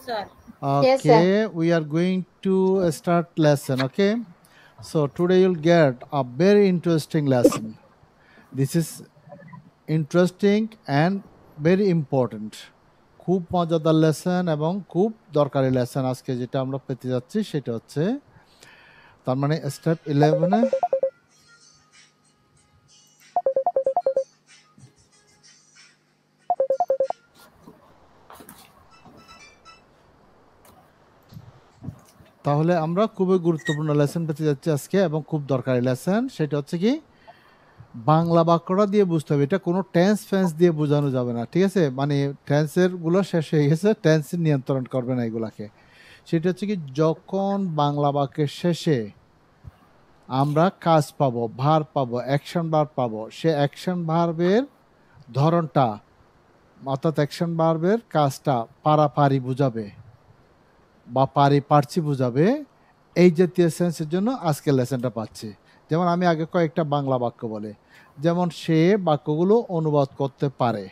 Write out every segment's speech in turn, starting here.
sir. Yes, sir. Okay, we are going to start lesson. Okay, so today you'll get a very interesting lesson. This is interesting and very important. খুব মজাদার lesson এবং খুব দরকারি lesson আজকে যেটা আমরা পেতে যাচ্ছি সেটা হচ্ছে তার মানে স্টেপ 11 এ তাহলে আমরা খুবই গুরুত্বপূর্ণ লেসন পেতে যাচ্ছি আজকে এবং খুব দরকারি লেসন সেটা হচ্ছে কি বাংলা বাক্যটা দিয়ে বুঝতে হবে এটা কোনো টেন্স ফেন্স দিয়ে বোঝানো যাবে না ঠিক আছে মানে টেন্সের গুলো শেষ হয়ে গেছে টেন্স নিয়ন্ত্রণ করবে না এগুলাকে সেটা হচ্ছে কি যখন বাংলা বাক্যের শেষে আমরা কাজ পাবো ভার পাবো অ্যাকশন ভার্ব পাবো সে অ্যাকশন ভার্বের ধরনটা অর্থাৎ অ্যাকশন ভার্বের কাজটা পারাপারি বুঝাবে বা পারছি বুঝাবে এই জাতীয় সেন্সের জন্য আজকে লেসনটা পাচ্ছি যেমন আমি আগে কয়েকটা বাংলা বাক্য বলে যেমন সে বাক্যগুলো অনুবাদ করতে পারে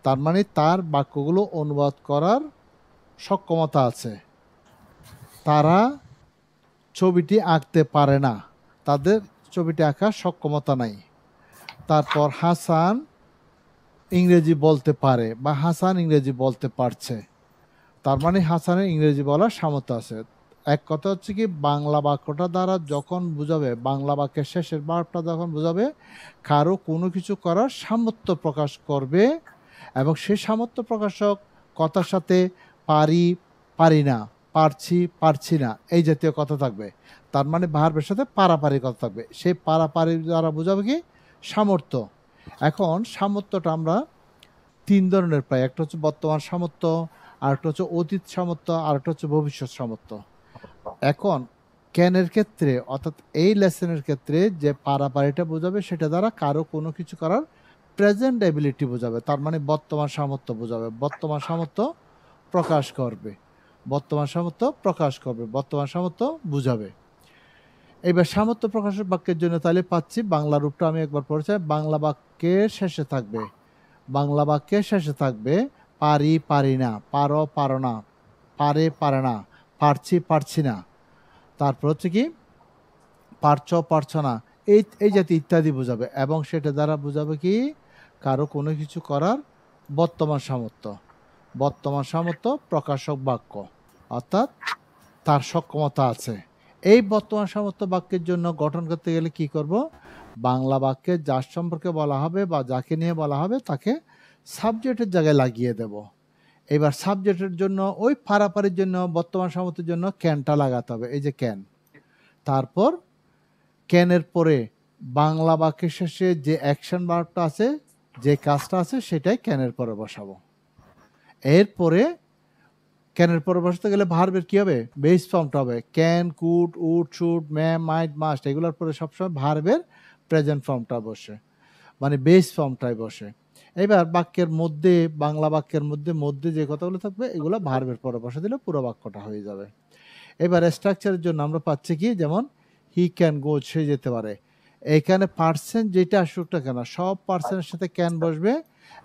তার মানে তার বাক্যগুলো অনুবাদ করার সক্ষমতা আছে তারা ছবিটি আঁকতে পারে না তাদের ছবিটি আঁকার সক্ষমতা নাই তারপর হাসান ইংরেজি বলতে পারে বা হাসান ইংরেজি বলতে পারছে তার মানে হাসানের ইংরেজি বলার সামর্থ্য আছে এক কথা হচ্ছে কি বাংলা বাক্যটা দ্বারা যখন বুঝাবে বাংলা বাক্যের শেষের ভার্বটা যখন বুঝাবে কারো কোনো কিছু করার সামর্থ্য প্রকাশ করবে এবং সেই সামর্থ্য প্রকাশক কথার সাথে পারি না পারছি না এই জাতীয় কথা থাকবে তার মানে ভার্বের সাথে পারাপারি কথা থাকবে সেই পারাপারি দ্বারা বোঝাবে কি সামর্থ্য এখন সামর্থ্যটা আমরা তিন ধরনের পাই একটা হচ্ছে বর্তমান সামর্থ্য আরেকটা হচ্ছে অতীত সামর্থ্য আরেকটা হচ্ছে ভবিষ্যৎ সামর্থ্য এখন ক্যানের ক্ষেত্রে অর্থাৎ এই লেসনের ক্ষেত্রে যে পারাপারিটা বোঝাবে সেটা দ্বারা কারো কোনো কিছু করার প্রেজেন্ট এবিলিটি বোঝাবে তার মানে বর্তমান সামর্থ্য বোঝাবে বর্তমান সামর্থ্য প্রকাশ করবে বর্তমান সামর্থ্য বুঝাবে এবার সামর্থ্য প্রকাশের বাক্যের জন্য তাহলে পাচ্ছি বাংলা রূপটা আমি একবার পড়েছি বাংলা বাক্যের শেষে থাকবে পারি না পারো না পারে না পারছি না তারপর হচ্ছে কি পারছো না এই জাতীয় ইত্যাদি বোঝাবে এবং সেটা দ্বারা বোঝাবে কি কারো কোনো কিছু করার বর্তমান সামর্থ্য প্রকাশক বাক্য অর্থাৎ তার সক্ষমতা আছে এই বর্তমান সামর্থ্য বাক্যের জন্য গঠন করতে গেলে কি করব বাংলা বাক্যে যার সম্পর্কে বলা হবে বা যাকে নিয়ে বলা হবে তাকে সাবজেক্টের জায়গায় লাগিয়ে দেব এবার সাবজেক্টের জন্য ওই পারাপারির জন্য বর্তমান সামর্থ্যের জন্য ক্যানটা লাগাতে হবে এই যে ক্যান তারপর ক্যানের পরে বাংলা বাক্যের শেষে যে অ্যাকশন ভার্বটা আছে যে কাজটা আছে সেটাই ক্যানের পরে বসাবো এরপরে ক্যানের পরে বসাতে গেলে ভার্বের কি হবে বেস ফর্মটা হবে can could would should may might must এগুলোর পরে সবসময় ভার্বের প্রেজেন্ট ফর্মটা বসে মানে বেস ফর্মটাই বসে এবার বাক্যের মধ্যে বাংলা বাক্যের মধ্যে যে কথাগুলো থাকবে এগুলো ভার্বের পরে বসে দিলে পুরো বাক্যটা হয়ে যাবে এবার স্ট্রাকচারের জন্য আমরা পাচ্ছি কি যেমন হি ক্যান গো সে যেতে পারে এখানে পার্সেন্ট যেটা আসুক না কেন সব পার্সনের সাথে ক্যান বসবে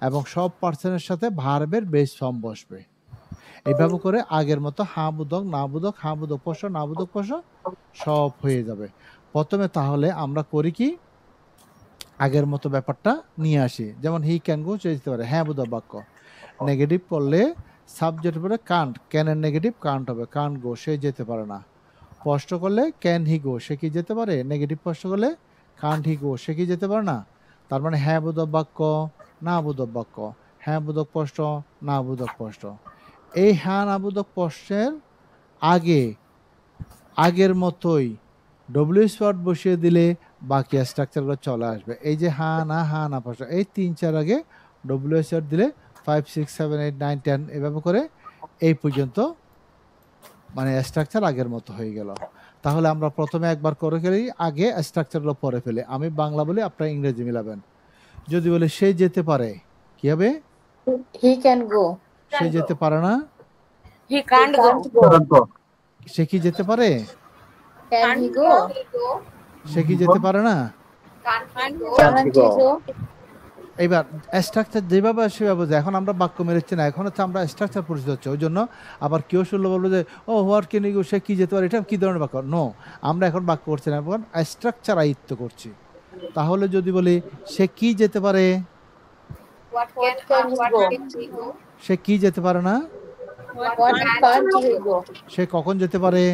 এবং সব পার্সনের সাথে ভার্বের বেস ফর্ম বসবে এইভাবে করে আগের মতো হাবোধক প্রশ্ন নাবোধক প্রশ্ন সব হয়ে যাবে প্রথমে তাহলে আমরা করি কি আগের মতো ব্যাপারটা নিয়ে আসি যেমন হি ক্যান গো সে যেতে পারে হ্যাঁ বোধক বাক্য নেগেটিভ করলে সাবজেক্ট পরে কান্ট ক্যানের নেগেটিভ কান্ট হবে কান্ট গো সে যেতে পারে না প্রশ্ন করলে ক্যান হি গো সে কি যেতে পারে নেগেটিভ প্রশ্ন করলে কান্ট হি গো সে কি যেতে পারে না তার মানে হ্যাঁ বোধক বাক্য না বোধক বাক্য হ্যাঁ বোধক প্রশ্ন না বোধক প্রশ্ন এই হ্যাঁ না বোধক প্রশ্নের আগের মতোই ডব্লিউএস ওয়ার্ড বসিয়ে দিলে বাকি স্ট্রাকচারগুলো চলে আসবে এই যে হ্যাঁ না প্রশ্ন এই 3-4 আগে ডব্লিউএস ওয়ার্ড দিলে 5 6 7 8 9 10 এভাবে করে এই পর্যন্ত মানে স্ট্রাকচার আগের মতো হয়ে গেল তাহলে আমরা প্রথমে একবার করে ফেলি আগে স্ট্রাকচারগুলো পরে ফেলি আমি বাংলা বলি আপনারা ইংরেজি মিলাবেন যদি বলে সে যেতে পারে কি হবে হি ক্যান গো সে যেতে পারে না He can't go. সে কি যেতে পারে ক্যান হি গো সে কি যেতে পারে না Can't ক্যান হি গো এবার স্ট্রাকচার যেভাবে আসে সেভাবে যায়। এখন আমরা বাক্য মেরেছি না, এখন হচ্ছে আমরা স্ট্রাকচার পরিচিত হচ্ছে। ওই জন্য আবার কেউ শুনলে বলবো যে ও হোয়াট ক্যান ইউ, সে কি যেতে পারে, এটা কি ধরনের বাক্য? নো, আমরা এখন বাক্য করছি না, এখন স্ট্রাকচার আয়ত্ত করছি। তাহলে যদি বলি সে কি যেতে পারে, What What can can he what go? can he go? সে কি যেতে পারে না, What can't he go? সে কখন যেতে পারে,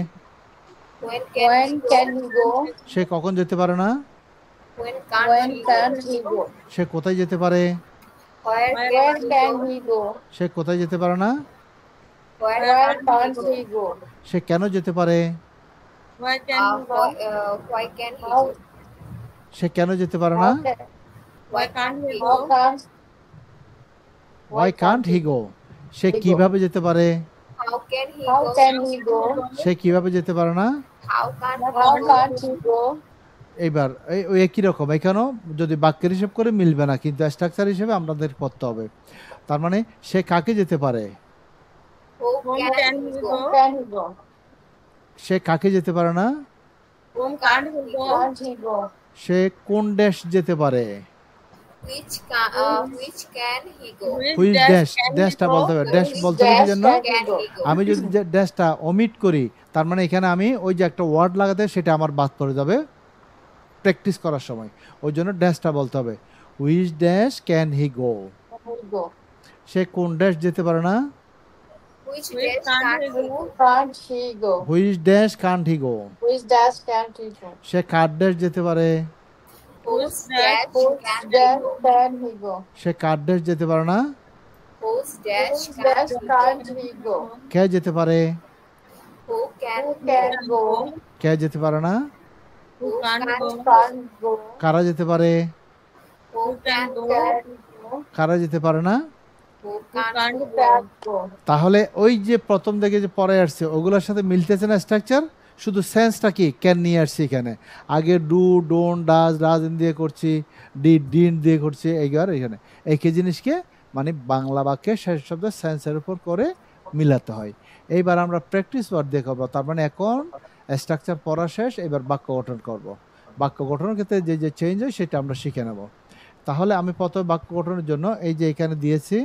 When can When he go? can he go? সে কখন যেতে পারে না, When can't When he go? can't he go? সে কোথায় যেতে পারে, Where When can can he he go? সে কোথায় যেতে পারে না, go? Where Where can't can't he he go? go? সে কেন যেতে পারে, Why can he How go? সে কেন যেতে পারে না, Why can't he how go? can't why can't he go, সে কিভাবে যেতে পারে, How can he how go? can he go? সে কিভাবে যেতে পারে না। How can't How he go? can't he go? এইবার ওই একই রকম, এখানেও যদি বাক্যের হিসেব করে মিলবে না, কিন্তু স্ট্রাকচার হিসেবে আমাদের করতে হবে। তার মানে সে কাকে যেতে পারে, Who can he Who go? can he go? সে কাকে যেতে পারে না, Whom can't he go? Can't he go? সে কোন দেশ যেতে পারে, Which can he go? Which dash, ড্যাশটা বলতে হবে। ড্যাশ বলতে হবে কি Dash জন্য, can he Can go? he go? আমি যদি ড্যাশটা অমিট করি, তার মানে এখানে আমি ওই যে একটা ওয়ার্ড লাগাতে সেটা আমার বাদ পড়ে যাবে প্র্যাকটিস করার সময়। ওই জন্য ড্যাশটা বলতে হবে। Which dash can he go, Can he go? সে কোন ড্যাশ যেতে পারে না, Which dash can't he go? Can't he go? Which dash can't he go, Which dash can't he go? সে কার ড্যাশ যেতে পারে, Whose dash Whose can he dash go? can he go? সে কার ড্যাশ যেতে পারে না, Whose dash Whose can dash he can't go? he go? কে যেতে পারে, Who can Who can go? কে যেতে পারে না, Who can't Who go? can't go? কারা যেতে পারে, Who can go? Can go? কারা যেতে পারে না। Who can't Who go? can't go? তাহলে ওই যে প্রথম দিকে যে পরে আসছে ওগুলোর সাথে মিলতেছে না স্ট্রাকচার, শুধু সেন্সটা কি ক্যান নিয়ে আসছি এখানে। আগে ডু, ডোন্ট, ডাজ, ডাজেন্ট দিয়ে করছি, ডিড, ডিডন্ট দিয়ে করছি। এইবার এখানে একই জিনিসকে মানে বাংলা বাক্যে শেষ শব্দের সেন্সের উপর করে মিলাতে হয়। এইবার আমরা প্র্যাকটিস ওয়ার্ড দিয়ে করবো। তার মানে এখন স্ট্রাকচার পড়া শেষ, এবার বাক্য গঠন করব। বাক্য গঠনের ক্ষেত্রে যে যে চেঞ্জ হয় সেটা আমরা শিখে নেব। তাহলে আমি প্রথমে বাক্য গঠনের জন্য এই যে এখানে দিয়েছি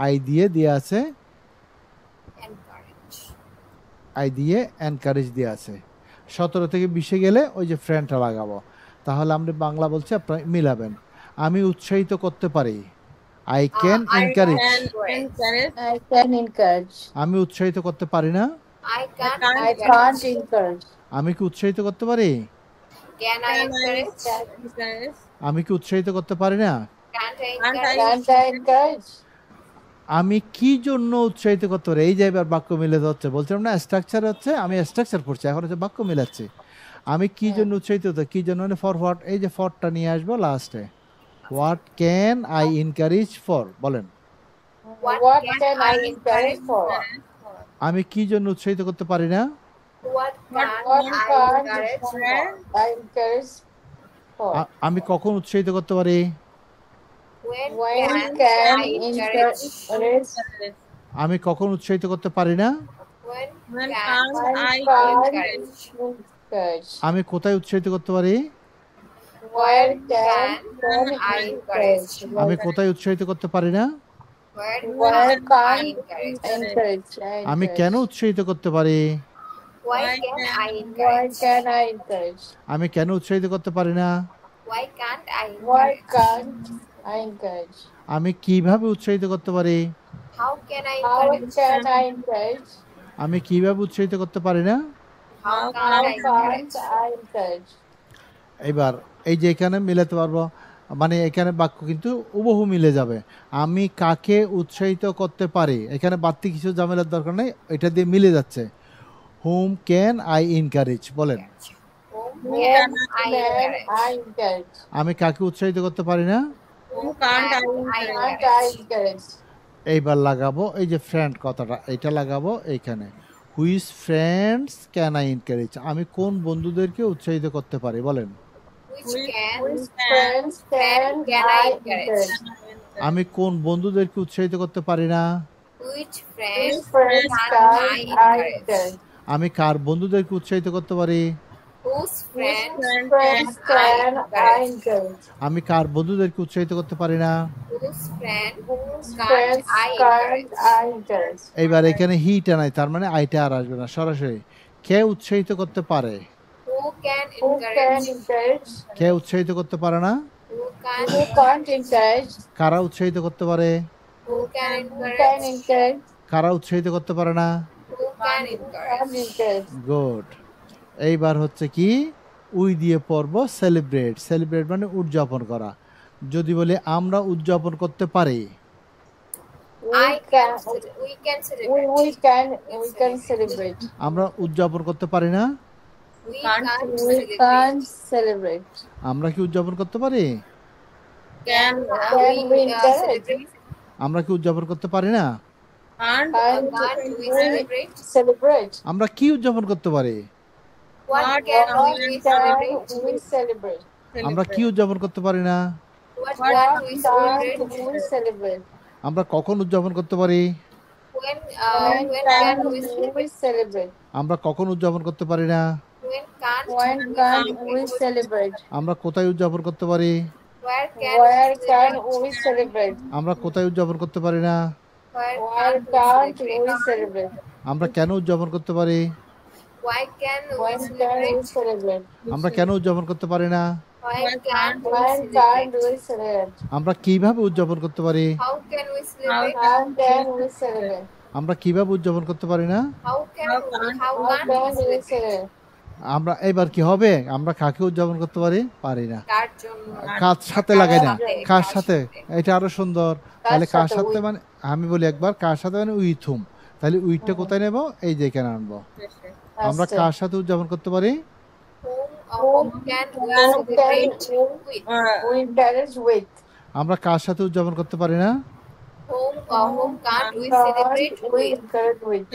আই দিয়ে আছে, Encourage. আই দিয়ে এনকারেজ দিয়ে আছে। 17 থেকে 20-এ গেলে ওই যে ফ্রেন্ডটা লাগাবো। তাহলে আমরা বাংলা বলছি, আপনারা মিলাবেন। আমি উৎসাহিত করতে পারি, I can encourage. I can encourage. আমি উৎসাহিত করতে পারি না, I can't I can't encourage. আমি কি উৎসাহিত করতে পারি, Can I encourage? আমি কি উৎসাহিত করতে পারি না। Can't I encourage? Can't I encourage? আমি কি জন্য উৎসাহিত করতে পারি, এই যে এবার বাক্য মিলে হচ্ছে। বলছিলাম না স্ট্রাকচার হচ্ছে, আমি স্ট্রাকচার পড়ছি, এখন হচ্ছে বাক্য মিলাচ্ছি। আমি কি জন্য উৎসাহিত হতে, কি জন্য মানে ফর হোয়াট, এই যে ফরটা নিয়ে আসবো লাস্টে। What can I encourage for, বলেন What can I encourage for? আমি কি জন্য উৎসাহিত করতে পারি না, What What can't I can't encourage? I encourage for? আমি কখন উৎসাহিত করতে পারি, When When can can I encourage? encourage? আমি কখন উৎসাহিত করতে পারি না, When When can't I can't encourage? encourage? আমি কোথায় উৎসাহিত করতে পারি, Where can I encourage? আমি কোথায় উৎসাহিত করতে পারি না, Where Can I can't encourage? encourage? আমি কেন উৎসাহিত করতে পারি, Why can I Why encourage? can I encourage? আমি কেন উৎসাহিত করতে পারি না, Why can't I Why encourage? can't I encourage? আমি কিভাবে উৎসাহিত করতে পারি, How can I How encourage? can I encourage? আমি কিভাবে উৎসাহিত করতে পারি না। How How can't I can't encourage? I encourage? এবার এই যে এখানে মিলাতে পারবো, মানে এখানে বাক্য কিন্তু হুবহু মিলে যাবে। আমি কাকে উৎসাহিত করতে পারি, এখানে বাড়তি কিছু ঝামেলার দরকার নেই, এটা দিয়ে মিলে যাচ্ছে। হুম ক্যান আই এনকারেজ, বলেন Whom Whom can I can encourage? I encourage? আমি কাকে উৎসাহিত করতে পারি না। Whom can't I Can't I encourage? encourage? এইবার লাগাবো এই যে ফ্রেন্ড কথাটা, এটা লাগাবো এইখানে। Which friends can I encourage, আমি কোন বন্ধুদেরকে উৎসাহিত করতে পারি, বলেন Which can Which friends can I encourage? আমি কোন বন্ধুদেরকে উৎসাহিত করতে পারি না, which Which friends friends can can I I encourage? encourage? আমি কার বন্ধুদেরকে উৎসাহিত করতে পারি, Whose friend Friends can I encourage? আমি কার বন্ধুদেরকে উৎসাহিত করতে পারি না? whose friend Whose can't friends I can't encourage? I encourage? এইবার এখানে হিটা নাই, তার মানে আইটা আর আসবে না, সরাসরি কে উৎসাহিত করতে পারে? Who can Who can encourage? encourage? কে উৎসাহিত করতে পারে না? Who Who can't encourage? কারা উৎসাহিত করতে পারে? Who can Who can encourage? encourage? কারা উৎসাহিত করতে পারে না? Who can Can't encourage? encourage. Good. এইবার হচ্ছে কি উই দিয়ে পড়ব সেলিব্রেট। সেলিব্রেট মানে উদযাপন করা। যদি বলি আমরা উদযাপন করতে পারি, I can. We can celebrate. We can celebrate. আমরা উদযাপন করতে পারি না? We can't We celebrate. can't celebrate. আমরা কি উদযাপন করতে পারি? Can Can we we encourage? celebrate? আমরা কি উদযাপন করতে পারি না? Can't Can't we we celebrate? celebrate? আমরা কি উদযাপন করতে পারি? What can What we can celebrate? we celebrate? আমরা কি উদযাপন করতে পারি না? What What can we can't celebrate? we celebrate? আমরা কখন উদযাপন করতে পারি? When When can we we celebrate? celebrate? আমরা কখন উদযাপন করতে পারি না? When can't When can't we celebrate? আমরা কোথায় উদযাপন করতে পারি? Where Where can can we we celebrate? আমরা কোথায় উদযাপন করতে পারি না? Where Where can't can't we we celebrate? celebrate? আমরা কেন উদযাপন করতে পারি? Why can we When can we celebrate? celebrate? আমরা কেন উদযাপন করতে পারি না? Why can't we When can't celebrate? we celebrate? আমরা কিভাবে উদযাপন করতে পারি? How can we celebrate? How can we celebrate? আমরা কিভাবে উদযাপন করতে পারি না? How can't we How celebrate? we celebrate? আমরা এবার কি হবে? আমরা কাকে উদযাপন করতে পারি? পারি না। কার জন্য? কার সাথে লাগাই না, কার সাথে, এটা আরো সুন্দর। তাহলে কার সাথে? সাথে মানে আমি বলি একবার, কার সাথে মানে উইথ হুম। তাহলে উইথটা কোথায় নেব? এই যে এখানে আনবো। আমরা আচ্ছা। কার সাথে উদযাপন করতে পারি? Whom can we Whom celebrate can with? we encourage with? আমরা কার সাথে উদযাপন করতে পারি না? Whom can't we Can't celebrate we with? encourage with?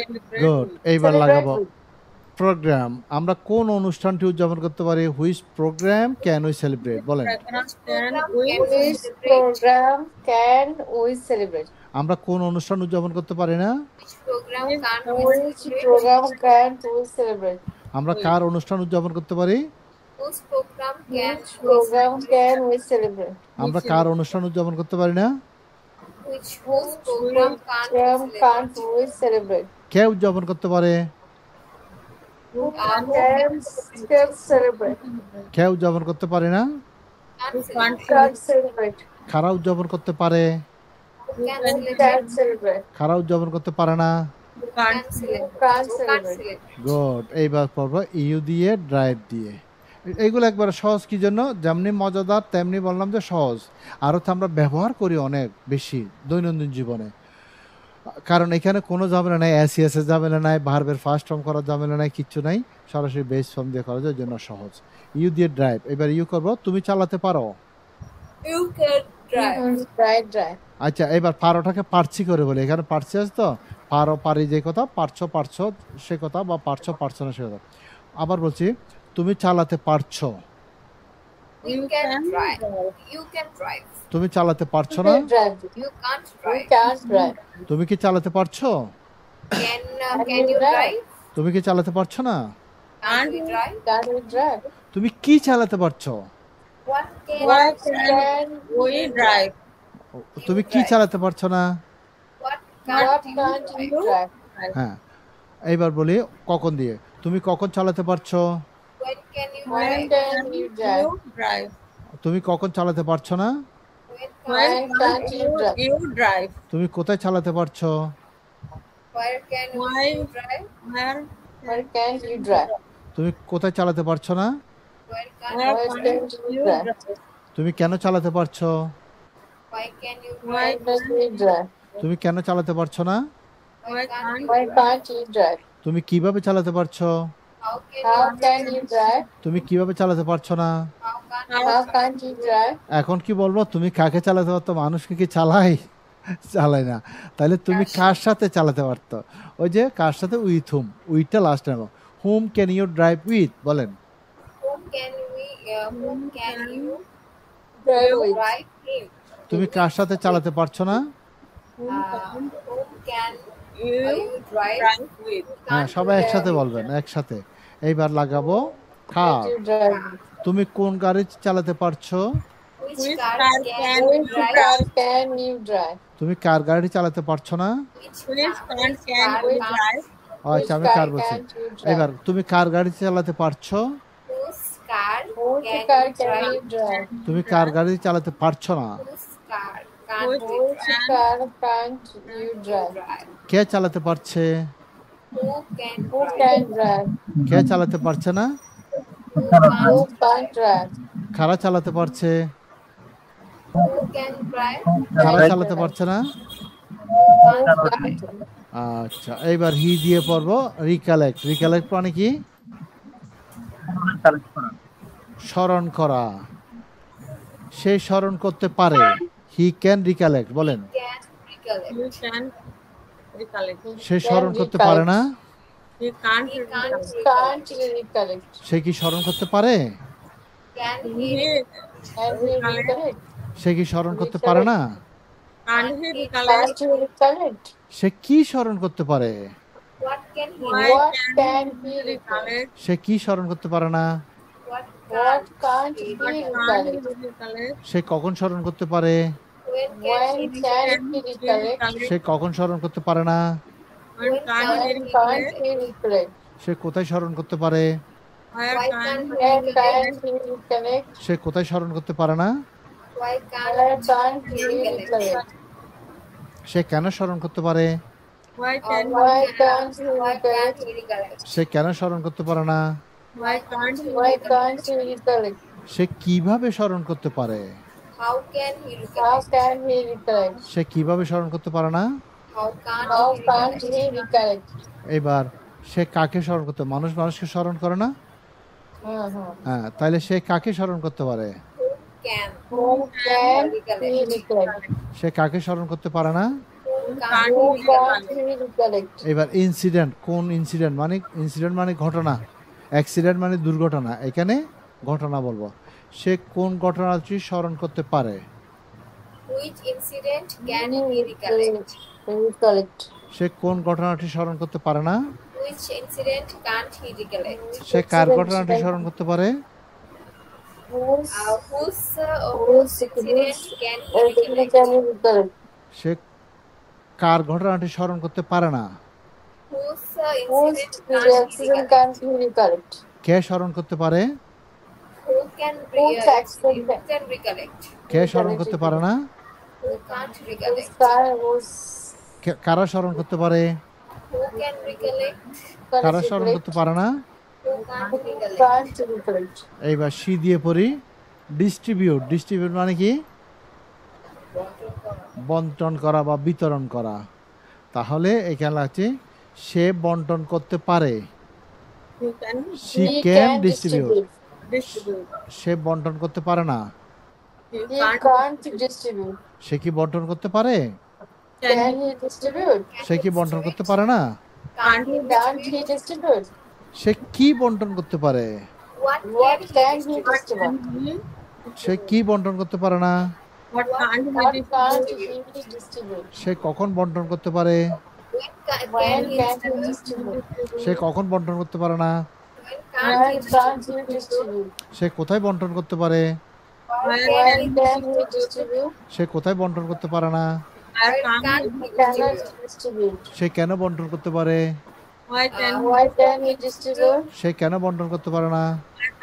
Good. এইবার Celebrate লাগাবো with. প্রোগ্রাম। আমরা কোন অনুষ্ঠানটি উদযাপন করতে পারি? Which program can we celebrate? বলেন। Program can we Which celebrate? program can we celebrate? আমরা কোন অনুষ্ঠান উদযাপন করতে পারি না? Which program can't we Which celebrate? program can we celebrate? আমরা কার অনুষ্ঠান উদযাপন করতে পারি? Whose program can Which we program celebrate? can we celebrate? আমরা কার অনুষ্ঠান উদযাপন করতে পারি না? Whose program can't we Program can't celebrate? we celebrate? কে উদযাপন করতে পারে? Who can celebrate? কে উদযাপন করতে পারে না? Can't celebrate. Can't celebrate. কারা উদযাপন করতে পারে? Who can celebrate? Can't celebrate. কারা উদযাপন করতে পারে না? Who can't celebrate? Can't Who can't celebrate. celebrate? Good. এইবার পড়বো ইউ দিয়ে ড্রাইভ দিয়ে। এইগুলো একবার সহজ, কি জন্য? যেমনি মজাদার তেমনি বললাম যে সহজ। আর হচ্ছে আমরা ব্যবহার করি অনেক বেশি দৈনন্দিন জীবনে, কারণ এখানে কোনো ঝামেলা নাই, এসিএস এর ঝামেলা নাই, ভার্বের ফার্স্ট ফর্ম করার ঝামেলা নাই, কিচ্ছু নাই, সরাসরি বেস ফর্ম দিয়ে করা যায়, ওই জন্য সহজ। ইউ দিয়ে ড্রাইভ। এবার ইউ করবো তুমি চালাতে পারো। You can drive. Drive. আচ্ছা, এবার পারোটাকে পারছি করে বলে, এখানে পারছি আছে তো, পারো পারি যে কথা, পারছো পারছো সে কথা, বা পারছো পারছো না সে কথা। আবার বলছি তুমি চালাতে পারছো। You can drive. You can drive. তুমি চালাতে পারছো You না? can drive. You can't We drive. can't drive. তুমি কি চালাতে পারছো? Can you drive? তুমি কি চালাতে পারছো না? Can't we drive? Can't we drive? তুমি কি চালাতে পারছো? What can What we drive? can We drive. তুমি কি চালাতে পারছো না? What What can't you can't drive? you drive? হ্যাঁ, এইবার বলি কখন দিয়ে। তুমি কখন চালাতে পারছো? When can you When drive? can you drive? You drive. তুমি কখন চালাতে পারছো না? When When can't you drive? You drive. তুমি কোথায় চালাতে পারছো? Where can Why? you drive? Where? Where can't you drive? তুমি কোথায় চালাতে পারছো না? Where can Where Where can't can't you you drive? drive? তুমি কেন চালাতে পারছো? Why can you Why drive? Where can't you drive? তুমি কেন চালাতে পারছো না? Why can't you Why drive? can't you drive? তুমি কিভাবে চালাতে পারছো? How can How you can you drive? তুমি কিভাবে চালাতে পারছো না? How can't you drive? এখন কি বলবো? তুমি কাকে চালাতে পারতো? মানুষকে কি চালাই? চালায় না। তাহলে তুমি কার সাথে চালাতে পারতো? ওই যে কার সাথে, উইথ হুম, উইথটা লাস্ট নেব। Hmm can you drive with? বলেন। Whom can you Drive with. drive him? তুমি কার সাথে চালাতে পারছো না? Whom can You you drive? drive with. হ্যাঁ, সবাই একসাথে বলবেন, একসাথে। এইবার লাগাবো কার। you drive? তুমি কোন গাড়ি চালাতে পারছো? Which Which car car can can you Which drive? car can you drive? তুমি কার গাড়ি চালাতে পারছো না? Which Which car car can car you can't- drive? আচ্ছা, আমি Which কার car বলছি। can't you এবার drive? তুমি কার গাড়ি চালাতে পারছো? Whose car Which can car you can drive? you drive? তুমি কার গাড়ি চালাতে পারছো না। Whose car can't Which you Which drive? car can't you drive? Drive. কে চালাতে পারছে? Who can Who drive? can drive? কে চালাতে পারছে না? Who can't drive? কারা চালাতে পারছে? Who can drive? কারা চালাতে পারছে না? Who can't? আচ্ছা, এইবার হি দিয়ে পড়বো রিকালেক্ট। রিকালেক্ট মানে কি? স্মরণ করা। সে স্মরণ করতে পারে। হি ক্যান রিকালেক্ট বলেন। Can recollect. You can recollect. সে স্মরণ করতে পারে না। You can't He can't recollect. Can't you recollect? সে কি স্মরণ করতে পারে? Can he He Can you recollect? সে কি স্মরণ করতে পারে না? can't he recollect. Can't you recollect? সে কি স্মরণ করতে পারে? what can he Why What can can he he recollect? সে কি স্মরণ করতে পারে না? what What can't can't he he What can't recollect? he recollect? সে কখন স্মরণ করতে পারে? when can When he can he recollect? সে কখন স্মরণ করতে পারে না? When can't he When recollect? can't he recollect? সে কোথায় স্মরণ করতে পারে? Where Why can't can't he When recollect? can't he recollect? সে কোথায় স্মরণ করতে পারে না? why Where can't can't he he recollect? recollect? সে কেন স্মরণ করতে পারে? Why can Why can't he why can't recollect? he recollect? সে কেন স্মরণ করতে পারে না? why can't he Why recollect? can't he recollect? সে কিভাবে স্মরণ করতে পারে? how can he How recollect? can he recollect? সে কিভাবে স্মরণ করতে পারে না? how can't How he can't recollect? he recollect? এবার সে কাকে স্মরণ করতে? মানুষ মানুষকে স্মরণ করে না? হ্যাঁ, তাহলে সে কাকে স্মরণ করতে পারে? can Who can he recollect? সে কাকে স্মরণ করতে পারে না? can't Who he can't he recollect? এবার ইনসিডেন্ট, কোন ইনসিডেন্ট মানে? ইনসিডেন্ট মানে ঘটনা, অ্যাক্সিডেন্ট মানে দুর্ঘটনা। এখানে ঘটনা বলবো। সে কোন ঘটনাটি স্মরণ করতে পারে? which incident can he recollect? Recollect. সে কোন ঘটনাটি স্মরণ করতে পারে না? which incident can't he recollect? সে কার ঘটনাটি স্মরণ করতে পারে? Whose whose incident can he recollect? can he recollect? সে কার ঘটনাটি স্মরণ করতে পারে না? whose Whose incident can't he accident recollect? can he recollect? কে স্মরণ করতে পারে? who can Whose accident? can recollect? কে স্মরণ করতে পারে না? who can't Whose recollect? car was কারা স্মরণ করতে পারে? who can recollect? কারা স্মরণ করতে পারে না? who can't Who recollect? can't recollect? এইবার সি দিয়ে পড়ি ডিস্ট্রিবিউট। ডিস্ট্রিবিউট মানে কি? বন্টন করা বা বিতরণ করা। তাহলে এখানে আছে সে বন্টন করতে পারে। He can see He can can distribute. distribute. সে বন্টন করতে পারে না। He He can't can't distribute. সে কি বন্টন করতে পারে? Can can he distribute? সে কি বন্টন করতে পারে না? can't he Can't he distribute? সে কি বন্টন করতে পারে? what What can can he distribute? সে কি বন্টন করতে পারে না? what can't What he can't distribute? he distribute? সে কখন বন্টন করতে পারে? when When he can he distribute? distribute? সে কখন বন্টন করতে পারে না? when When can't can't he distribute? সে কোথায় বন্টন করতে পারে? Where When can can he distribute? সে কোথায় বন্টন করতে পারে না? where when can't can't he he Cannot distribute? distribute. সে কেন বন্টন করতে পারে? why can Why can he distribute? সে কেন বন্টন করতে পারে না?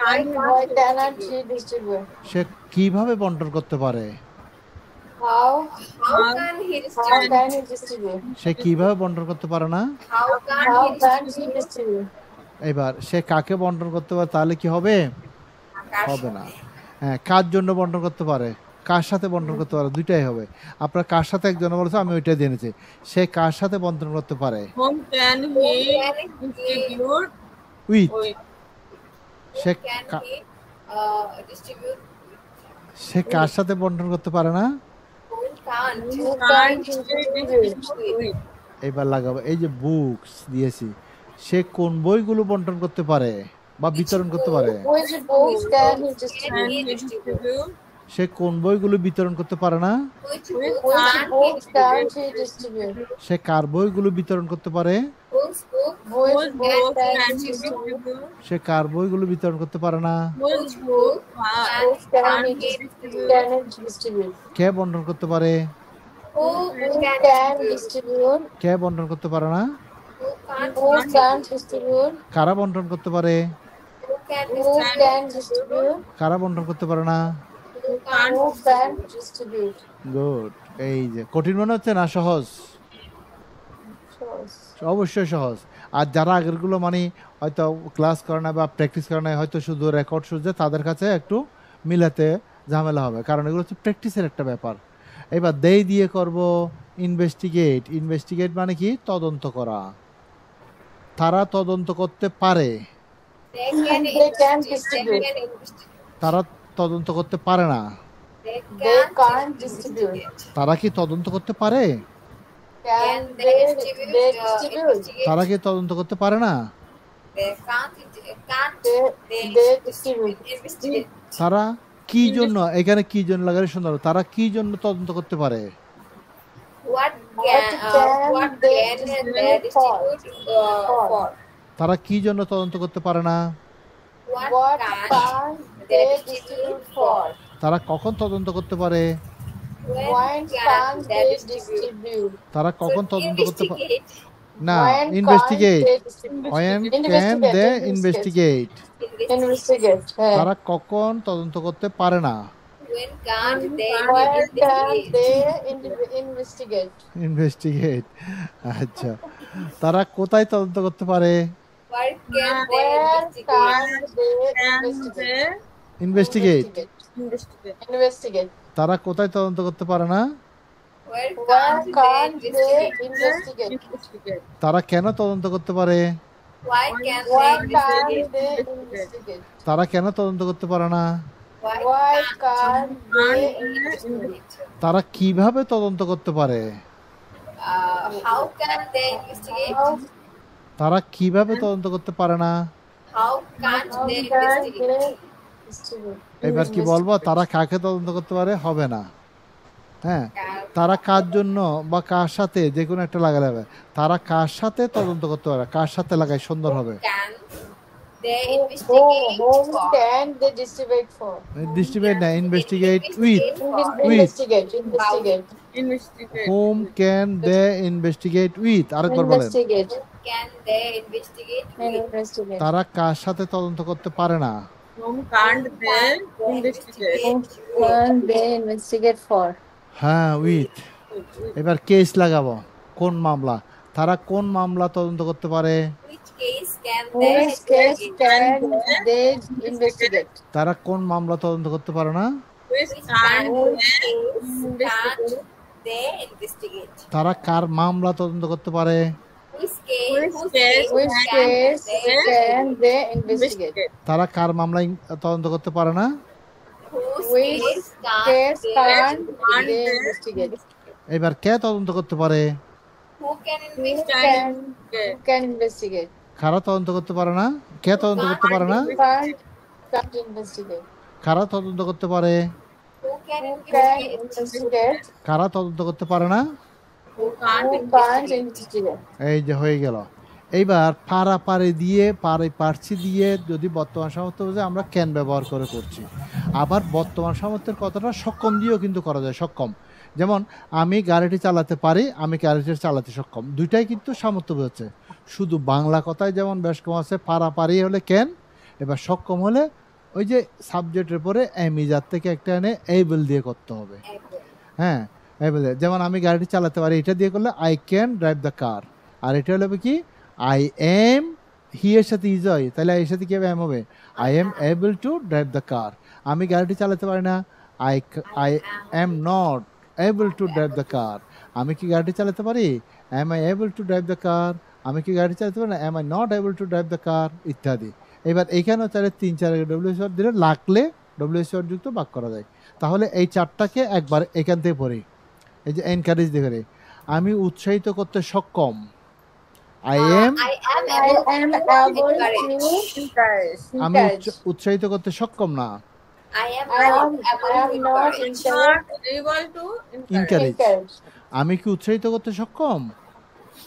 can't he Why cannot he distribute? সে কিভাবে বন্টন করতে পারে? How? how can he How distribute? can he distribute? সে কিভাবে বন্টন করতে পারে না? how can't How he can he distribute? distribute? এবার সে কাকে বন্টন করতে পারে? তাহলে কি হবে? হবে না। হ্যাঁ, কার জন্য বন্টন করতে পারে? কার সাথে বন্টন করতে পারে? দুইটাই হবে। আপনার কার সাথে একজন বলেছে, আমি ওইটাই দিয়ে নিয়েছি। সে কার সাথে বন্টন করতে পারে? whom can he distribute with. with? Say can কা- he distribute? সে কার সাথে বন্টন করতে পারে না? who can't? Who Can't can't he he distribute distribute? with? এবার লাগাবো এই যে বুকস দিয়েছি। সে কোন বইগুলো বন্টন করতে পারে বা বিতরণ করতে পারে? Which books can he Can distribute? he distribute? সে কোন বইগুলো বিতরণ করতে পারে না? which Which book Which can't he books distribute? can't he distribute? সে কার বইগুলো বিতরণ করতে পারে? whose Whose book Whose Whose book book can can distribute? distribute? সে কার বইগুলো বিতরণ করতে পারে না? Whose book Whose can can it distribute? can it distribute? কে বন্টন করতে পারে? who Who can can distribute? distribute? কে বন্টন করতে পারে না? Who can't Who can't distribute? কারা বন্টন করতে পারে? Who can Who distribute? can distribute? কারা বন্টন করতে পারে না? Who can't Who can distribute? Good. এই যে কঠিন মনে হচ্ছে না সহজ? Choice. অবশ্যই সহজ। আর যারা আগেরগুলো মানে হয়তো ক্লাস করে না বা প্র্যাকটিস করে না, হয়তো শুধু রেকর্ড শুনছে, তাদের কাছে একটু মিলাতে ঝামেলা হবে, কারণ এগুলো হচ্ছে প্র্যাকটিসের একটা ব্যাপার। এবার দেই দিয়ে করব ইনভেস্টিগেট। ইনভেস্টিগেট মানে কি? তদন্ত করা। তারা তদন্ত করতে পারে, They can They can investigate. distribute. They can investigate. তারা তদন্ত করতে পারে না। They They can't can't distribute. investigate. তারা কি তদন্ত করতে পারে? Can They they distribute. distribute? Investigate. তারা কি তদন্ত করতে পারে না? They can't. Can't. They distribute. Investigate. তারা কি জন্য, এখানে কি জন্য লাগালে সুন্দর হবে। তারা কি জন্য তদন্ত করতে পারে? What What can? can What they can they distribute for? distribute for? তারা কি জন্য তদন্ত করতে পারে না? What What can can they distribute for? তারা কখন তদন্ত করতে পারে? When can they distribute? তারা So কখন তদন্ত করতে পারে? investigate. না, When investigate. can't they distribute? When can Investigate, they investigate. investigate? Investigate. তারা কখন তদন্ত করতে পারে না? When can't they When can investigate? they investigate? Investigate. আচ্ছা, তারা কোথায় তদন্ত করতে পারে? Where can they Where investigate? can they Can investigate? they investigate. investigate? Investigate. তারা কোথায় তদন্ত করতে পারে না? Where Where can't can't they they investigate? investigate? Investigate. তারা কেন তদন্ত করতে পারে? Why can't Why they can't investigate? they investigate? তারা কেন তদন্ত করতে পারে না? Why can't they investigate? তারা কিভাবে তদন্ত করতে পারে? How can they investigate? How তারা কিভাবে তদন্ত করতে পারে না? How can't how they can investigate? they investigate? এবার কি বলবো? তারা কাকে তদন্ত করতে পারে? হবে না। হ্যাঁ, তারা কার জন্য বা কার সাথে, যে কোনো একটা লাগালে হবে। তারা কার সাথে তদন্ত করতে পারে? কার সাথে লাগাই সুন্দর হবে। Can they Whom investigate for? can they distribute for? Distribute না, investigate with. Investigate. Investigate. Investigate. Home can they investigate with. আরেকবার বলেন। Investigate. Can they investigate with? Investigate. তারা কার সাথে তদন্ত করতে পারে না? Whom can't they investigate? Whom can they investigate for? হ্যাঁ, উইথ। এবার কেস লাগাবো। কোন মামলা? তারা কোন মামলা তদন্ত করতে পারে? Which case can they Which case investigate? can they investigate? তারা কোন মামলা তদন্ত করতে পারে না? Which Which can't can't they they investigate? তারা কার মামলা তদন্ত করতে পারে? Whose case? Which Whose case Which can case they can they investigate? investigate? তারা কার মামলা তদন্ত করতে পারে না? Whose Which case case can't can they? they investigate? এবার কে তদন্ত করতে পারে? Who can Who investigate? can investigate? কারা তদন্ত করতে পারে না? কে তদন্ত করতে পারে না? Can't investigate. কারা তদন্ত করতে পারে? Who can Who can investigate? investigate? কারা তদন্ত করতে পারে না? Who can't Who can't investigate? investigate? এই যে হয়ে গেল। এইবার পারাপারে দিয়ে পারছি দিয়ে যদি বর্তমান সামর্থ্য বোঝায় আমরা ক্যান ব্যবহার করে করছি। আবার বর্তমান সামর্থ্যের কথাটা সক্ষম দিয়েও কিন্তু করা যায়। সক্ষম, যেমন আমি গাড়িটি চালাতে পারি, আমি গাড়িটি চালাতে সক্ষম, দুইটাই কিন্তু সামর্থ্য বোঝাচ্ছে। শুধু বাংলা কথায় যেমন বেশ কম আছে, পারাপারি হলে ক্যান, এবার সক্ষম হলে ওই যে সাবজেক্টের পরে এমিজার থেকে একটা এনে এইবল দিয়ে করতে হবে। হ্যাঁ, এইবল। যেমন আমি গাড়িটি চালাতে পারি, এটা দিয়ে করলে I can drive the car. আর এটা হলে কি? আই এম, হি এর সাথে ইজ হয়, তাহলে এর সাথে কি হবে? এম হবে। I am able to drive the car. আমি গাড়িটি চালাতে পারি না, I am not able to drive the car. আমি কি গাড়িটি চালাতে পারি? Am I able to drive the car. আমি কি গাড়ি চালাতে পারি না? Am I not able to drive the car, ইত্যাদি। এবার এইখানেও চাইলে 3-4 ডব্লিউএস দিলে লাগলে ডব্লিউএস যুক্ত বাক করা যায়। তাহলে এই চারটাকে একবার এখান থেকে পড়ি। এই যে এনকারেজ দেখে, আমি উৎসাহিত করতে সক্ষম। I am, I am I able am to able encourage. to Encourage. আমি encourage. উৎসাহিত করতে সক্ষম না। I am I not am able to not encourage. Not able to encourage. Encourage. encourage. আমি কি উৎসাহিত করতে সক্ষম?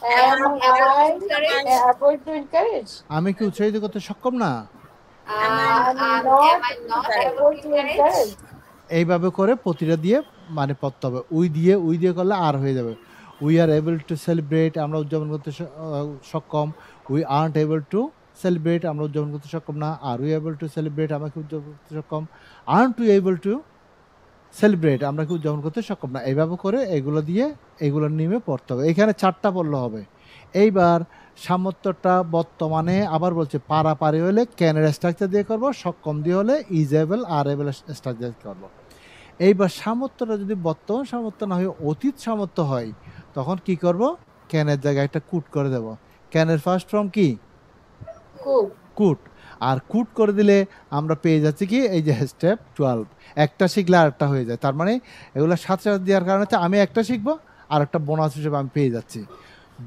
Am I encouraged? able to encourage? আমি কি উৎসাহিত করতে সক্ষম না? I'm Am I not able able to to encourage? encourage. এইভাবে করে প্রতিটা দিয়ে মানে পড়তে হবে। উই দিয়ে করলে আর হয়ে যাবে। We are able to celebrate, আমরা উদযাপন করতে সক্ষম। We aren't able to celebrate, আমরা উদযাপন করতে সক্ষম না। আর উই এবল টু সেলিব্রেট, আমরা কি উদযাপন করতে সক্ষম। Aren't we able to celebrate, আমরা কি উদযাপন করতে সক্ষম না। এইভাবে করে এগুলো দিয়ে এগুলোর নিয়মে পড়তে হবে। এখানে 4টা পড়লে হবে। এইবার সামর্থ্যটা বর্তমানে আবার বলছে পারাপারি হলে ক্যানের স্ট্রাকচার দিয়ে করব, সক্ষম দিয়ে হলে is able R able structure করব। এইবার সামর্থ্যটা যদি বর্তমান সামর্থ্য না হয়ে অতীত সামর্থ্য হয় তখন কি করব, ক্যানের জায়গায় একটা কুট করে দেব। ক্যানের ফার্স্ট ফর্ম কি? Could. কুট। আর কুট করে দিলে আমরা পেয়ে যাচ্ছি কি, এই যে স্টেপ 12, একটা শিখলে আরেকটা হয়ে যায়। তার মানে এগুলো সাথে সাথে দেওয়ার কারণে হচ্ছে আমি একটা শিখবো আর একটা বোনাস হিসেবে আমি পেয়ে যাচ্ছি।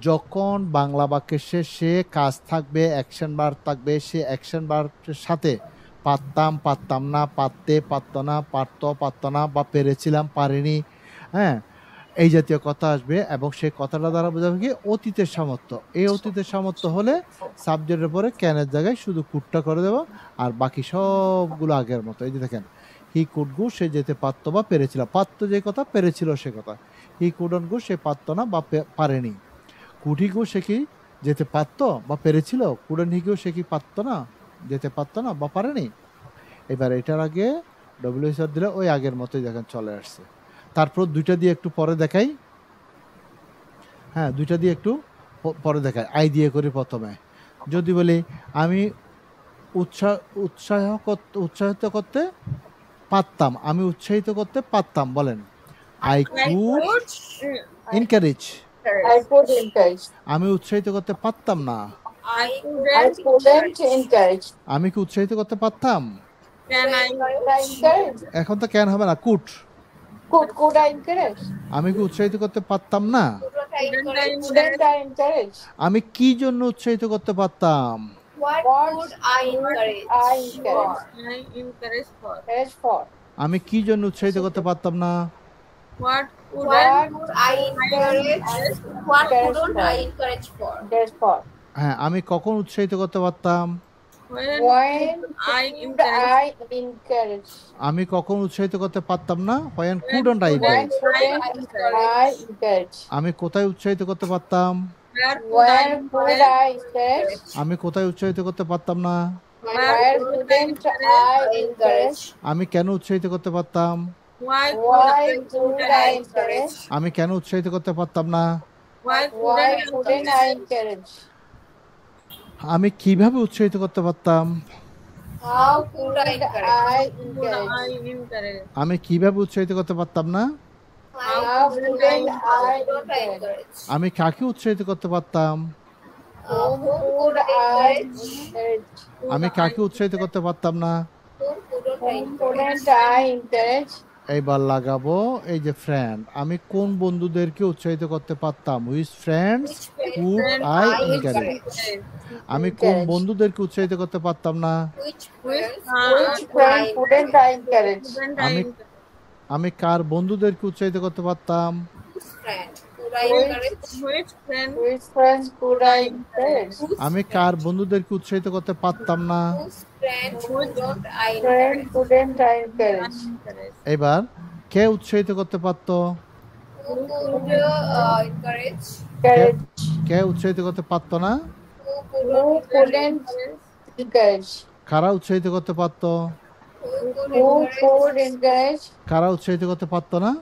যখন বাংলা বাক্যের শেষে কাজ থাকবে, অ্যাকশন বার থাকবে, সে অ্যাকশন বারের সাথে পারতাম, পারতাম না, পারতে, পারত না, পারত না, বা পেরেছিলাম, পারিনি, হ্যাঁ, এই জাতীয় কথা আসবে এবং সেই কথাটা দ্বারা বোঝাবে কি অতীতের সামর্থ্য। এই অতীতের সামর্থ্য হলে সাবজেক্টের পরে ক্যানের জায়গায় শুধু কুটটা করে দেবো আর বাকি সবগুলো আগের মতো। এই যে দেখেন, হি কুড গো, সে যেতে পারত বা পেরেছিল। পারত যে কথা, পেরেছিল সে কথা। হি কুডন গো, সে পারত না বা পারেনি। কুড হি গো, সে কি যেতে পারত বা পেরেছিল। কুডন হি গো, সে কি পারত না, যেতে পারত না বা পারেনি। এবার এটার আগে ডব্লিউএসআর দিলে ওই আগের মতোই দেখেন চলে আসছে। তারপর দুইটা দিয়ে একটু পরে দেখাই, হ্যাঁ, দুইটা দিয়ে একটু পরে দেখাই। আই দিয়ে করি প্রথমে। যদি বলি আমি উৎসাহিত করতে পারতাম, আমি উৎসাহিত করতে পারতাম, বলেন I could encourage. I could encourage. আমি উৎসাহিত করতে পারতাম না, I I couldn't encourage. আমি কি উৎসাহিত করতে পারতাম। Can I Could I encourage? এখন তো ক্যান হবে না, কুড। Could I encourage? আমি কি উৎসাহিত করতে পারতাম না, Couldn't I encourage? আমি কি জন্য উৎসাহিত করতে পারতাম। What What could I encourage? I encourage? I encourage for? Encourage for. আমি কি জন্য উৎসাহিত করতে পারতাম না। What could What could I encourage? What couldn't I encourage for? Encourage for. হ্যাঁ, আমি কখন উৎসাহিত করতে পারতাম। when When I could encourage? I encourage? আমি কখন উৎসাহিত করতে পারতাম না। When couldn't I When encourage. couldn't I encourage? আমি কোথায় উৎসাহিত করতে পারতাম। Where could I encourage? আমি কোথায় উৎসাহিত করতে পারতাম না। Where couldn't I encourage? আমি কেন উৎসাহিত করতে পারতাম। Why Why could I encourage? আমি কেন উৎসাহিত করতে পারতাম না। Why couldn't I encourage? আমি কিভাবে উৎসাহিত করতে পারতাম। How could I encourage? encourage? I encourage? আমি কিভাবে উৎসাহিত করতে পারতাম না। How couldn't I Couldn't I encourage? encourage? আমি কাকে উৎসাহিত করতে পারতাম। Whom could I encourage? আমি কাকে উৎসাহিত করতে পারতাম না। Whom couldn't I Whom encourage? couldn't I encourage? এইবার লাগাবো এই যে ফ্রেন্ড। আমি কোন বন্ধুদেরকে উৎসাহিত করতে পারতাম। Which friends could I encourage. আমি কোন বন্ধুদেরকে উৎসাহিত করতে পারতাম না। Which friends Which friend couldn't I encourage? আমি- আমি কার বন্ধুদেরকে উৎসাহিত করতে পারতাম। whose friend could I encourage? Which friend? Which friends could I encourage? আমি কার বন্ধুদেরকে উৎসাহিত করতে পারতাম না। Whose friend couldn't I Friend encourage? couldn't I encourage? এবার কে উৎসাহিত করতে পারতো। Who could encourage? Encourage. কে উৎসাহিত করতে পারতো না। Who Who couldn't couldn't encourage? কারা উৎসাহিত করতে পারতো। Who could encourage? কারা উৎসাহিত করতে পারতো না।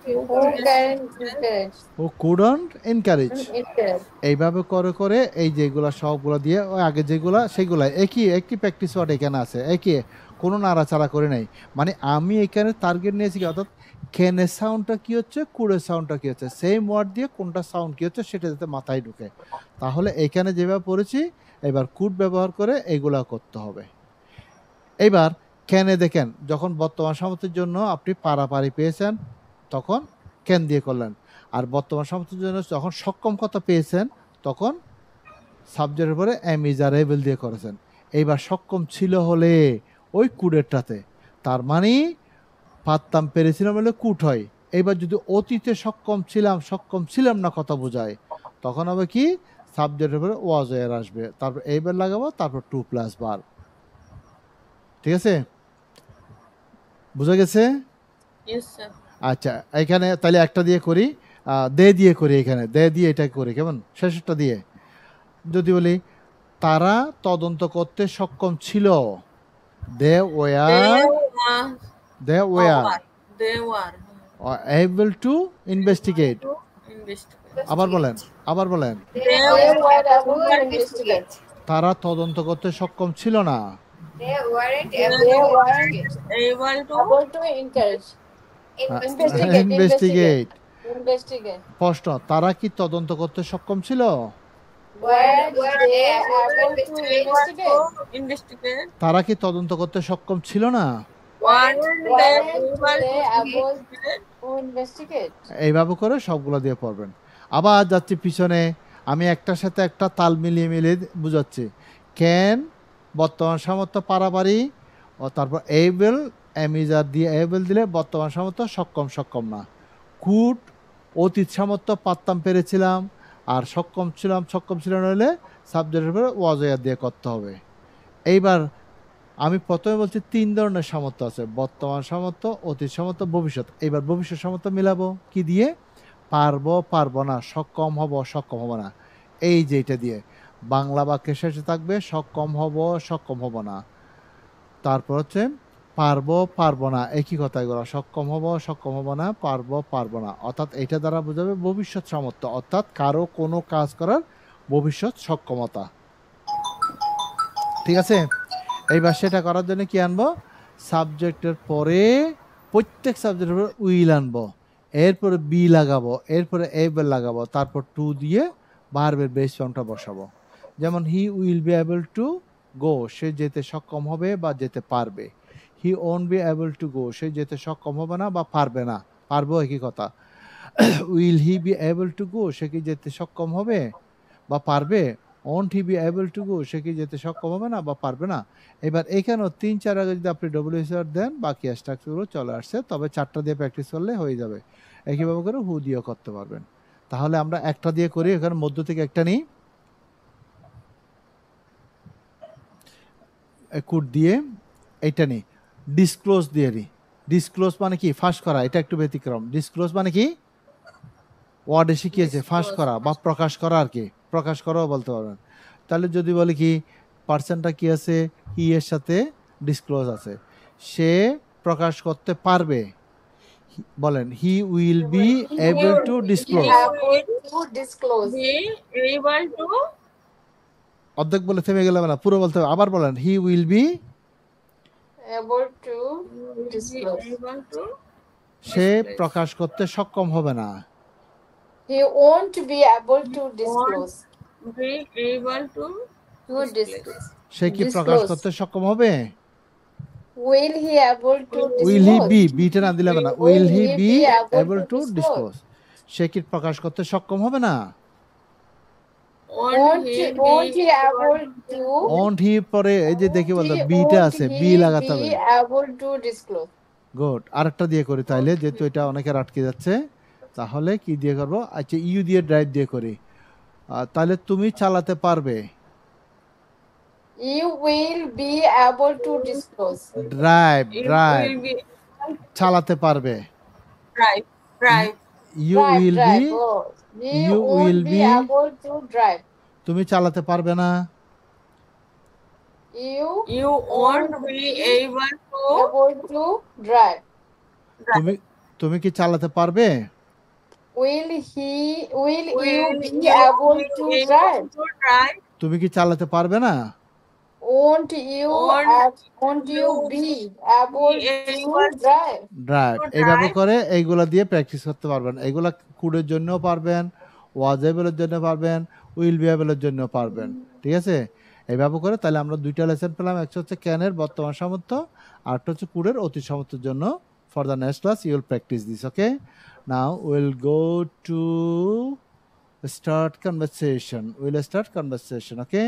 Who can encourage? ও কুডন্ট এনকারেজ। Encourage. এইভাবে করে করে এই যেগুলা সবগুলো দিয়ে ওই আগে যেগুলা সেগুলা একই প্র্যাকটিস ওয়ার্ড এখানে আছে, একই, কোনো নাড়াচাড়া করে নাই। মানে আমি এখানে টার্গেট নিয়েছি কি, অর্থাৎ কেনের সাউন্ডটা কি হচ্ছে, কুড়ের সাউন্ডটা কি হচ্ছে, সেম ওয়ার্ড দিয়ে কোনটা সাউন্ড কি হচ্ছে সেটা যাতে মাথায় ঢুকে। তাহলে এখানে যেভাবে পড়েছি এবার কুড ব্যবহার করে এইগুলা করতে হবে। এইবার ক্যানে দেখেন, যখন বর্তমান সামর্থ্যের জন্য আপনি পারাপারি পেয়েছেন তখন ক্যান দিয়ে করলেন, আর বর্তমান সামর্থ্যের জন্য যখন সক্ষম কথা পেয়েছেন তখন সাবজেক্টের পরে এম ইজ আর এবল দিয়ে করেছেন। এইবার সক্ষম ছিল হলে ওই কুডেরটাতে, তার মানে পারতাম পেরেছিলাম বলে কুট হয়। এইবার যদি অতীতে সক্ষম ছিলাম না কথা বোঝায়, তখন হবে কি সাবজেক্টের উপরে ওয়াজ এর আসবে, তারপর এইবার লাগাবো, তারপর টু প্লাস বার। ঠিক আছে, বুঝা গেছে? Yes, sir. আচ্ছা, এখানে তাহলে একটা দিয়ে করি, দে দিয়ে করি, এখানে দে দিয়ে এটা করি, কেমন? শেষেরটা দিয়ে যদি বলি তারা তদন্ত করতে সক্ষম ছিল, they were, They they were were able to investigate। to investigate. আবার বলেন, আবার বলেন। They were able to investigate. তারা তদন্ত করতে সক্ষম ছিল না, They weren't They able to weren't Able to able to encourage. Investigate. Investigate. Investigate. প্রশ্ন, তারা কি তদন্ত করতে সক্ষম ছিল? Were they able to able investigate? to investigate. তারা কি তদন্ত করতে সক্ষম ছিল না? Weren't they Weren't they able able to to investigate? এইভাবে করে সবগুলো দিয়ে পড়বেন। আবার যাচ্ছি পিছনে, আমি একটার সাথে একটা তাল মিলিয়ে মিলিয়ে বুঝাচ্ছি। ক্যান বর্তমান সামর্থ্য পারাপারি, ও তারপর এইবেল, অ্যামিজার দিয়ে এইবেল দিলে বর্তমান সামর্থ্য সক্ষম সক্ষম না। কুড অতীত সামর্থ্য পারতাম পেরেছিলাম, আর সক্ষম ছিলাম সক্ষম ছিলাম হলে সাবজেক্টের উপরে ওয়াজয়ার দিয়ে করতে হবে। এইবার আমি প্রথমে বলছি 3 ধরনের সামর্থ্য আছে, বর্তমান সামর্থ্য, অতীত সামর্থ্য, ভবিষ্যৎ। এইবার ভবিষ্যৎ সামর্থ্য মিলাবো কি দিয়ে? পারবো পারবো না, সক্ষম হব সক্ষম হব না, এই যে এটা দিয়ে। বাংলা বাক্যের শেষে থাকবে সক্ষম হব সক্ষম হব না, তারপর হচ্ছে পারবো পারবো না, একই কথা এগুলো, সক্ষম হব সক্ষম হব না, পারবো পারবো না। অর্থাৎ এটা দ্বারা বোঝাবে ভবিষ্যৎ সামর্থ্য, অর্থাৎ কারো কোনো কাজ করার ভবিষ্যৎ সক্ষমতা। ঠিক আছে, এইবার সেটা করার জন্য কি আনবো? সাবজেক্টের পরে প্রত্যেক সাবজেক্টের উপরে উইল আনবো, এরপরে বি লাগাবো, এরপরে এবল লাগাবো, তারপর টু দিয়ে ভার্বের বেস ফর্মটা বসাবো। যেমন he will be able to go, সে যেতে সক্ষম হবে বা যেতে পারবে। He won't be able to go, সে যেতে সক্ষম হবে না বা পারবে না, পারবো একই কথা। Will he be able to go, সে কি যেতে সক্ষম হবে বা পারবে? Won't he be able to go, সে কি যেতে সক্ষম হবে না বা পারবে না। এবার এখানেও 3-4 আগে যদি আপনি ডব্লিউএসআর দেন, বাকি স্ট্রাকচারগুলো চলে আসছে, তবে 4টা দিয়ে প্র্যাকটিস করলে হয়ে যাবে। একইভাবে করে হু দিয়েও করতে পারবেন। তাহলে আমরা একটা দিয়ে করি, এখানে মধ্য থেকে একটা নিই, কুড দিয়ে এইটা নিই, ডিসক্লোজ দিয়ে নিই। ডিসক্লোজ মানে কি? ফাঁস করা, এটা একটু ব্যতিক্রম। ডিসক্লোজ মানে কি? ওয়ার্ডে শিখিয়েছে ফাঁস করা বা প্রকাশ করা, আর কি প্রকাশ করাও বলতে পারবেন। তাহলে যদি বলি কি পার্সনটা কি আছে, হি এর সাথে ডিসক্লোজ আছে, সে প্রকাশ করতে পারবে। বলেন হি will be able two disclose. Able to disclose. be able to অর্ধেক বলে থেমে গেলে না, পুরো বলতে হবে। আবার বলেন হি will B, Able to be disclose. able to সে প্রকাশ করতে সক্ষম হবে না। He won't be able to disclose. be able to To disclose. সে কি প্রকাশ করতে সক্ষম হবে? Will he able to will he disclose? Be, বিটা না দিলে হবে না, will he be able able to to disclose? Disclose, সে কি প্রকাশ করতে সক্ষম হবে না? Won't he able to? Won't he পরে এই যে দেখি বলতো বিটা আছে, বি লাগাতে হবে। Be able to disclose. Good, আরেকটা দিয়ে করি তাইলে, যেহেতু এটা অনেকের আটকে যাচ্ছে। তাহলে কি দিয়ে করব? আচ্ছা, ইউ দিয়ে ড্রাইভ দিয়ে করি। তাহলে তুমি চালাতে পারবে, You will be able to disclose. Drive it drive will be চালাতে পারবে। drive drive you will be, Oh, he you won't will be be- able to drive. তুমি চালাতে পারবে না। you won't be able to to drive. তুমি তুমি কি চালাতে পারবে? Will you will be you able be to able drive? to drive তুমি কি চালাতে পারবে না? Won't you be able be to able drive? Drive. To এইভাবে drive. করে এইগুলা দিয়ে প্র্যাকটিস করতে পারবেন। এগুলা কুডের জন্যও পারবেন, ওয়াজেবলের জন্য পারবেন, উইল বি এবলের জন্য পারবেন। ঠিক আছে, এইভাবে করে তাহলে আমরা 2টা লেসন পেলাম। একটা হচ্ছে ক্যানের বর্তমান সামর্থ্য, আর একটা হচ্ছে কুডের অতীত সামর্থ্যের জন্য। For the next class you will practise this. Okay, now will go to start conversation. Will start conversation. Okay.